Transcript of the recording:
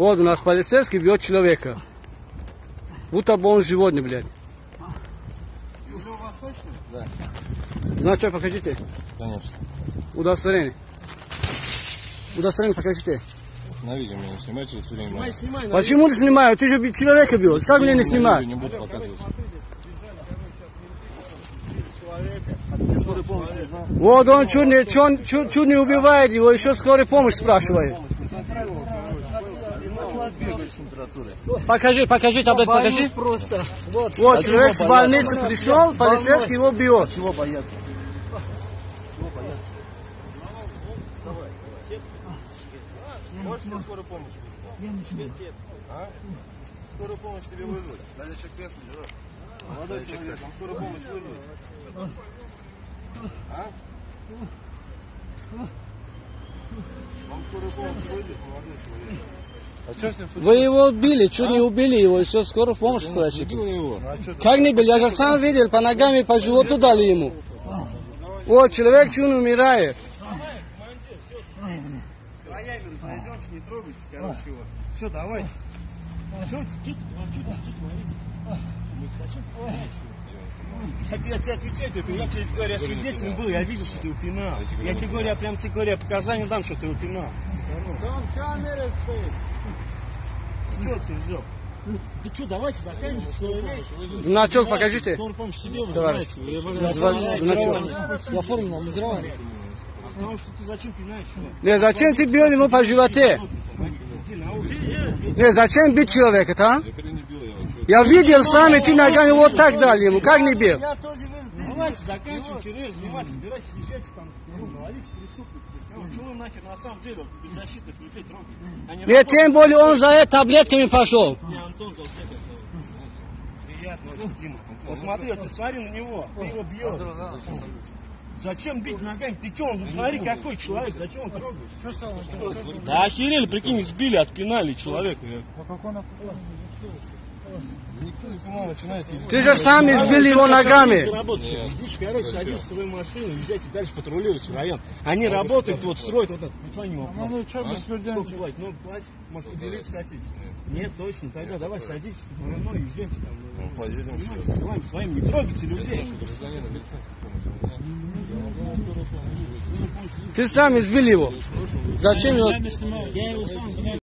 Вот у нас полицейский бьет человека. Будто бы он животный, блядь. Да. Значок покажите. Конечно. Удостоверение. Удостоверение покажите. На видео меня не снимайте, снимай. Почему не снимаю? Ты же человека бьешь. Как мне не снимать? Не буду показывать. Вот он чуть не убивает его, еще скорую помощь спрашивает. Покажи таблетку, покажи. Вот человек с больницы пришел, полицейский его бьет. Чего бояться? Можешь мне скорую помощь? Скорую помощь тебе вызвать. Надо чек-пес, молодой человек, вам скорую помощь вызвать. Вам скорую помощь вызвать, молодой человек. Вы его убили, чуть не убили его, еще скорую помощь спрашиваете. Как не били? Я же сам видел, по ногам и по животу дали ему. Вот, человек чуть не умирает. Не трогайте, короче, его. Все, давайте. Я тебе отвечаю, я тебе говорю, я свидетелем был, я видел, что ты упинал. Я тебе говорю, я прям тебе говорю, я показания дам, что ты упинал. Там камера стоит. Ты что отсюда взял? Ты что, давайте заканчивай. Значок покажите. Помощь себе вызывайте. Значок. Я форму нам вызываю. Потому что ты зачем пинаешь? Не, зачем ты бил ему по животе? Не, зачем бить человека-то, а? Я видел сам, и ты ногами вот так дали ему. Как не бил? Давайте заканчивайте, террор, занимайтесь, собирайтесь, езжайте там, ловите преступников. Чего нахер на самом деле беззащитных людей трогать? Нет, тем более он за это таблетками пошел. Не, Антон за всех это. Приятно очень, Дима. Посмотри, ты смотри на него, ты его бьешь. Зачем бить ногами? Ты что, он, смотри, какой человек, зачем он трогаешь? Да охерели, прикинь, сбили, отпинали человека. Никто не понимал, начинаете избивать. Ты же сам избили его ногами. Идите, короче, садись в свою машину, езжайте дальше патрулировать район. Они работают, вот строят вот это. Ну что они могут? Ну что, сколько платить? Ну платить, может поделиться хотите? Нет, точно, тогда давай садитесь, все равно езжайте там. Поедем Своим не трогайте людей. Ты сам избил его. Зачем его? Я его сам